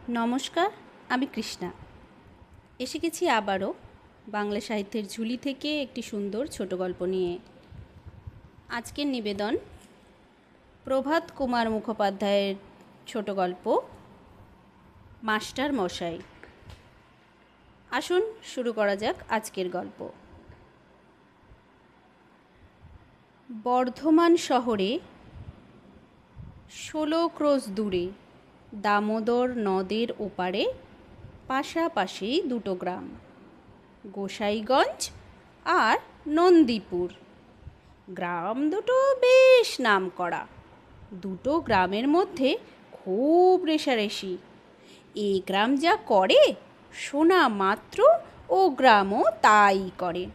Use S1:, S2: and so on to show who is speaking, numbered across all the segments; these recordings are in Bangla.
S1: নমস্কার, আমি কৃষ্ণা। এসে গেছি আবারও বাংলা সাহিত্যের ঝুলি থেকে একটি সুন্দর ছোট গল্প নিয়ে। আজকের নিবেদন প্রভাত কুমার মুখোপাধ্যায়ের ছোট গল্প মাস্টার মশাই। আসুন শুরু করা যাক আজকের গল্প। বর্ধমান শহরে 16 ক্রোশ দূরে দামোদর নদের ওপারে পাশাপাশি দুটো গ্রাম, গোসাইগঞ্জ আর নন্দীপুর। গ্রাম দুটো বেশ নামকরা। দুটো গ্রামের মধ্যে খুব রেষারেষি। এই গ্রাম যা করে শোনা মাত্র ও গ্রামও তাই করে।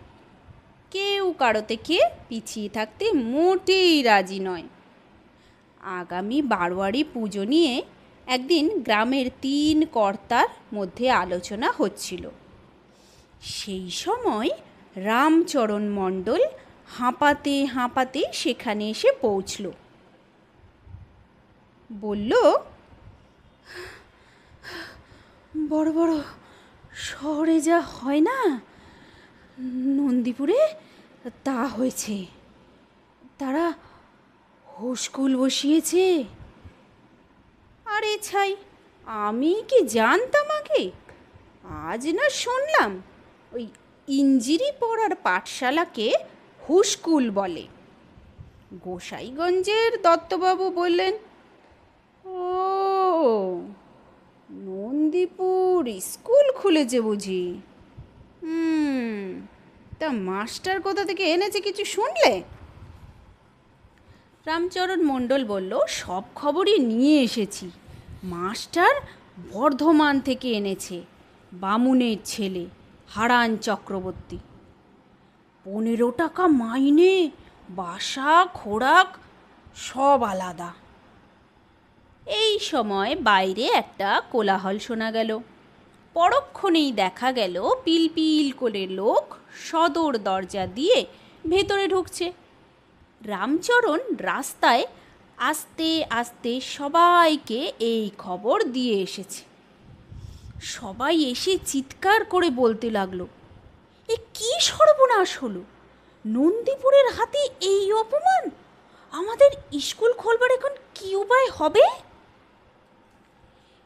S1: কেউ কারো থেকে পিছিয়ে থাকতে মোটেই রাজি নয়। আগামী বারোয়ারি পুজো নিয়ে একদিন গ্রামের 3 কর্তার মধ্যে আলোচনা হচ্ছিল। সেই সময় রামচরণ মণ্ডল হাঁপাতে হাঁপাতে সেখানে এসে পৌঁছল। বলল, বড় বড় শহরে যা হয় না, নন্দীপুরে তা হয়েছে। তারা হোস্কুল বসিয়েছে। আরে ছাই, আমি কি জানতাম আগে? আজ না শুনলাম ওই ইঞ্জিরি পড়ার পাঠশালাকে হুস্কুল বলে। গোসাইগঞ্জের দত্তবাবু বললেন, ও নন্দীপুর স্কুল খুলেছে বুঝি? তা মাস্টার কোথা থেকে এনেছে কিছু শুনলে? রামচরণ মণ্ডল বলল, সব খবরই নিয়ে এসেছি। মাস্টার বর্ধমান থেকে এনেছে, বামুনের ছেলে হারান চক্রবর্তী। 15 টাকা মাইনে, বাসা খোরাক সব আলাদা। এই সময় বাইরে একটা কোলাহল শোনা গেল। পরক্ষণেই দেখা গেল পিলপিল করে লোক সদর দরজা দিয়ে ভেতরে ঢুকছে। রামচরণ রাস্তায় আস্তে আস্তে সবাইকে এই খবর দিয়ে এসেছে। সবাই এসে চিৎকার করে বলতে লাগলো, এ কি সর্বনাশ হলো! নন্দীপুরের হাতে এই অপমান! আমাদের স্কুল খোলবার এখন কি উপায় হবে?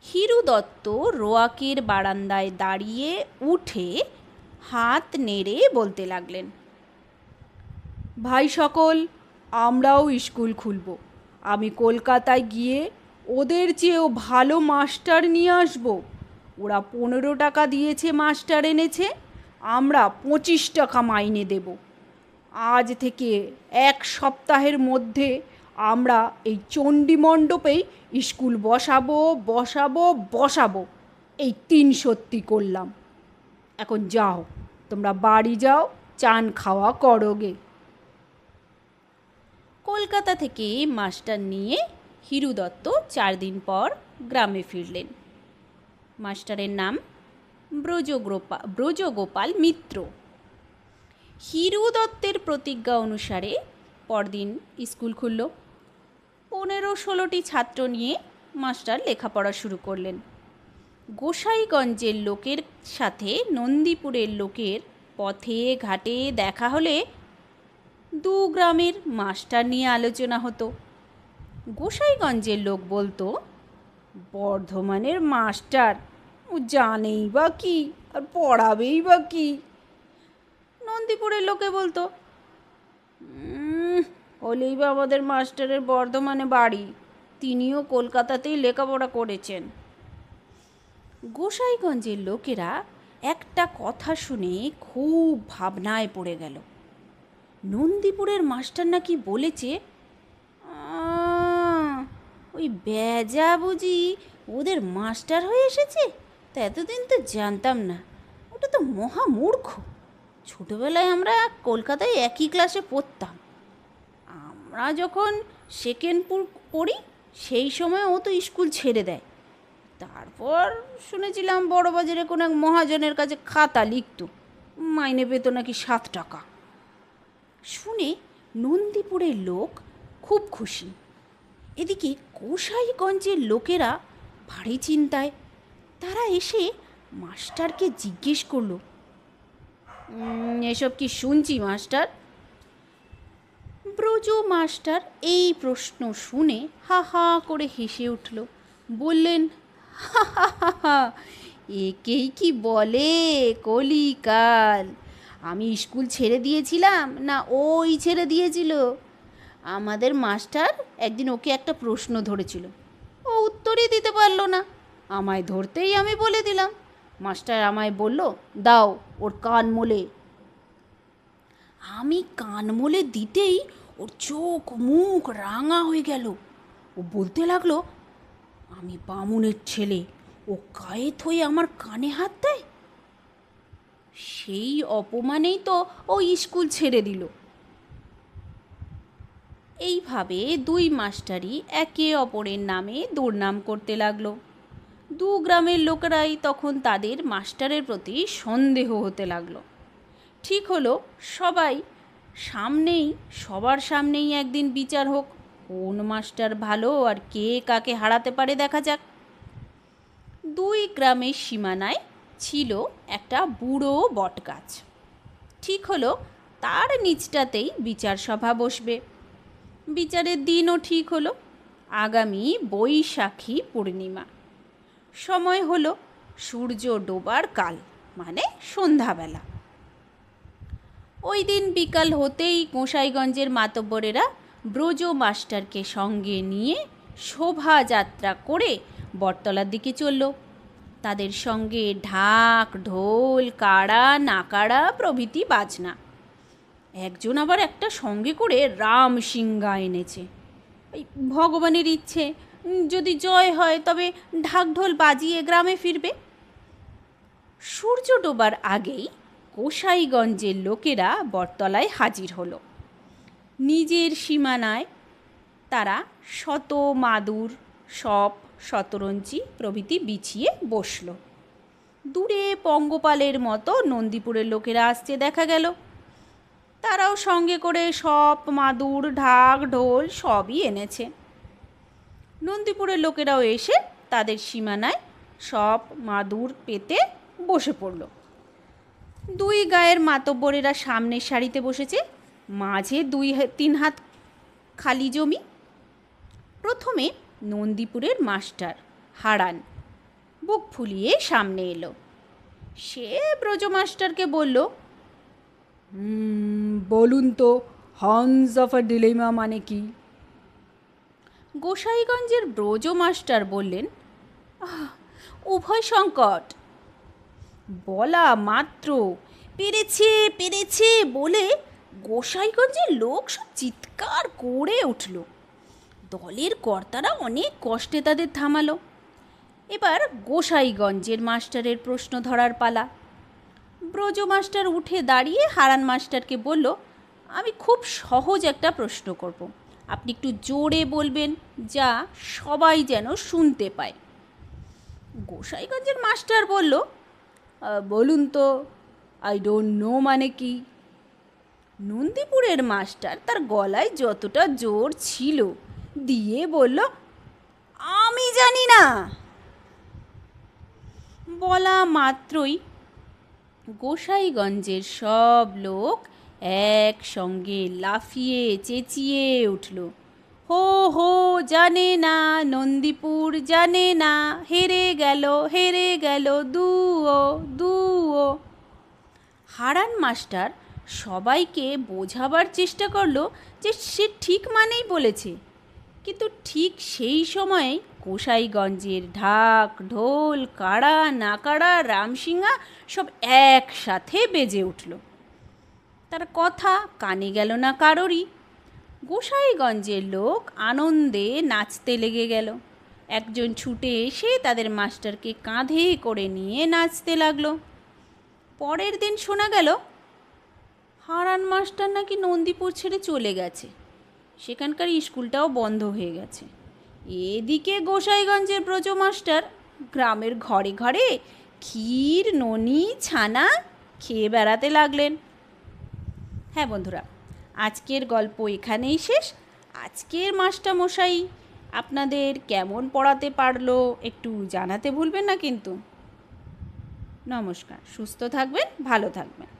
S1: হিরু দত্ত রোয়াকের বারান্দায় দাঁড়িয়ে উঠে হাত নেড়ে বলতে লাগলেন, ভাই সকল, আমরাও স্কুল খুলব। আমি কলকাতায় গিয়ে ওদের চেয়েও ভালো মাস্টার নিয়ে আসব। ওরা 15 টাকা দিয়েছে, মাস্টার এনেছে, আমরা 25 টাকা মাইনে দেব। আজ থেকে 1 সপ্তাহের মধ্যে আমরা এই চণ্ডী মণ্ডপেই স্কুল বসাবো বসাবো বসাবো। এই 3 সত্যি করলাম। এখন যাও, তোমরা বাড়ি যাও, চান খাওয়া করোগে। কলকাতা থেকে মাস্টার নিয়ে হিরু দত্ত 4 দিন পর গ্রামে ফিরলেন। মাস্টারের নাম ব্রজগোপাল মিত্র। হিরু দত্তের প্রতিজ্ঞা অনুসারে পরদিন স্কুল খুলল। 15-16টি ছাত্র নিয়ে মাস্টার লেখাপড়া শুরু করলেন। গোসাইগঞ্জের লোকের সাথে নন্দীপুরের লোকের পথে ঘাটে দেখা হলে 2 গ্রামের মাস্টার নিয়ে আলোচনা হতো। গোসাইগঞ্জের লোক বলতো, বর্ধমানের মাস্টার ও জানেই বা কি আর পড়াবেই বা কি। নন্দীপুরের লোকে বলতো, হলেই বা আমাদের মাস্টারের বর্ধমানে বাড়ি, তিনিও কলকাতাতেই লেখাপড়া করেছেন। গোসাইগঞ্জের লোকেরা একটা কথা শুনে খুব ভাবনায় পড়ে গেল। নন্দীপুরের মাস্টার নাকি বলেছে, ওই বেজা বুঝি ওদের মাস্টার হয়ে এসেছে। তা এতদিন তো জানতাম না। ওটা তো মহামূর্খ। ছোটোবেলায় আমরা কলকাতায় একই ক্লাসে পড়তাম। আমরা যখন সেকেন্ডপুর পড়ি সেই সময় ও তো স্কুল ছেড়ে দেয়। তারপর শুনেছিলাম বড়বাজারে কোনো এক মহাজনের কাছে খাতা লিখত, মাইনে পেত নাকি 7 টাকা। শুনে নন্দীপুরের লোক খুব খুশি। এদিকে গোসাইগঞ্জের লোকেরা ভারী চিন্তায়, তারা এসে মাস্টারকে জিজ্ঞেস করলো, এসব কি শুনছি মাস্টার? ব্রজ মাস্টার এই প্রশ্ন শুনে হা হা করে হেসে উঠল। বললেন, হা হা হা হা, একেই কি বলে কলিকাল। আমি স্কুল ছেড়ে দিয়েছিলাম না ওই ছেড়ে দিয়েছিল? আমাদের মাস্টার একদিন ওকে একটা প্রশ্ন ধরেছিল, ও উত্তরই দিতে পারলো না। আমায় ধরতেই আমি বলে দিলাম। মাস্টার আমায় বলল, দাও ওর কান মোলে। আমি কান মোলে দিতেই ওর চোখ মুখ রাঙা হয়ে গেল। ও বলতে লাগলো, আমি বামুনের ছেলে, ও কায়েত হয়ে আমার কানে হাত দেয়। সেই অপমানেই তো ও স্কুল ছেড়ে দিল। এইভাবে দুই মাস্টারই একে অপরের নামে দুর্নাম করতে লাগলো। দু গ্রামের লোকেরাই তখন তাদের মাস্টারের প্রতি সন্দেহ হতে লাগলো। ঠিক হলো সবার সামনেই একদিন বিচার হোক, কোন মাস্টার ভালো আর কে কাকে হারাতে পারে দেখা যাক। দুই গ্রামের সীমানায় ছিল একটা বুড়ো বটগাছ। ঠিক হলো তার নিচটাতেই বিচার সভা বসবে। বিচারের দিনও ঠিক হলো, আগামী বৈশাখী পূর্ণিমা। সময় হলো সূর্য ডোবার কাল, মানে সন্ধ্যাবেলা। ওই দিন বিকাল হতেই গোসাইগঞ্জের মাতব্বরেরা ব্রজ মাস্টারকে সঙ্গে নিয়ে শোভাযাত্রা করে বটতলার দিকে চলল। তাদের সঙ্গে ঢাক ঢোল কাড়া নাকাড়া প্রভৃতি বাজনা। একজন আবার একটা সঙ্গে করে রামসিংহা এনেছে। ওই ভগবানের ইচ্ছে, যদি জয় হয় তবে ঢাক ঢোল বাজিয়ে গ্রামে ফিরবে। সূর্য ডোবার আগেই গোসাইগঞ্জের লোকেরা বটতলায় হাজির হলো। নিজের সীমানায় তারা শত মাদুর, সপ, শতরঞ্চি প্রভৃতি বিছিয়ে বসল। দূরে পঙ্গপালের মতো নন্দীপুরের লোকেরা আসছে দেখা গেল। তারাও সঙ্গে করে সপ মাদুর ঢাক ঢোল সবই এনেছে। নন্দীপুরের লোকেরাও এসে তাদের সীমানায় সপ মাদুর পেতে বসে পড়ল। দুই গায়ের মাতব্বরেরা সামনের সারিতে বসেছে, মাঝে 2-3 হাত খালি জমি। প্রথমে নন্দীপুরের মাস্টার হারান বুক ফুলিয়ে সামনে এলো। সে ব্রজ মাস্টারকে বলল, বলুন তো হান্স অফ আ ডিলেমা মানে কি? গোসাইগঞ্জের ব্রজ মাস্টার বললেন, উভয় সংকট। বলা মাত্র পেরেছে পেরেছে বলে গোসাইগঞ্জের লোক সব চিৎকার করে উঠল। দলের কর্তারা অনেক কষ্টে তাদের থামালো। এবার গোসাইগঞ্জের মাস্টারের প্রশ্ন ধরার পালা। ব্রজ মাস্টার উঠে দাঁড়িয়ে হারান মাস্টারকে বলল, আমি খুব সহজ একটা প্রশ্ন করব, আপনি একটু জোরে বলবেন, যা সবাই যেন শুনতে পায়। গোসাইগঞ্জের মাস্টার বলল, বলুন তো আই ডোন্ট নো মানে কি? নন্দীপুরের মাস্টার তার গলায় যতটা জোর ছিল দিয়ে বলল, আমি জানি না। বলা মাত্রই গোসাইগঞ্জের সব লোক একসঙ্গে লাফিয়ে চেঁচিয়ে উঠল, হো হো জানে না, নন্দীপুর জানে না, হেরে গেল দুও দুও। হারান মাস্টার সবাইকে বোঝাবার চেষ্টা করলো যে সে ঠিক মানেই বলেছে, কিন্তু ঠিক সেই সময়ে গোসাইগঞ্জের ঢাক ঢোল কাড়া নাকাড়া রামসিংহা সব একসাথে বেজে উঠল। তার কথা কানে গেল না কারোরই। গোসাইগঞ্জের লোক আনন্দে নাচতে লেগে গেল। একজন ছুটে এসে তাদের মাস্টারকে কাঁধে করে নিয়ে নাচতে লাগলো। পরের দিন শোনা গেল হারান মাস্টার নাকি নন্দীপুর ছেড়ে চলে গেছে, সেখানকার স্কুলটাও বন্ধ হয়ে গেছে। এদিকে গোসাইগঞ্জের ব্রজ মাস্টার গ্রামের ঘরে ঘরে ক্ষীর ননি ছানা খেয়ে বেড়াতে লাগলেন। হ্যাঁ বন্ধুরা, আজকের গল্প এখানেই শেষ। আজকের মাস্টারমশাই আপনাদের কেমন পড়াতে পারলো একটু জানাতে ভুলবেন না কিন্তু। নমস্কার। সুস্থ থাকবেন, ভালো থাকবেন।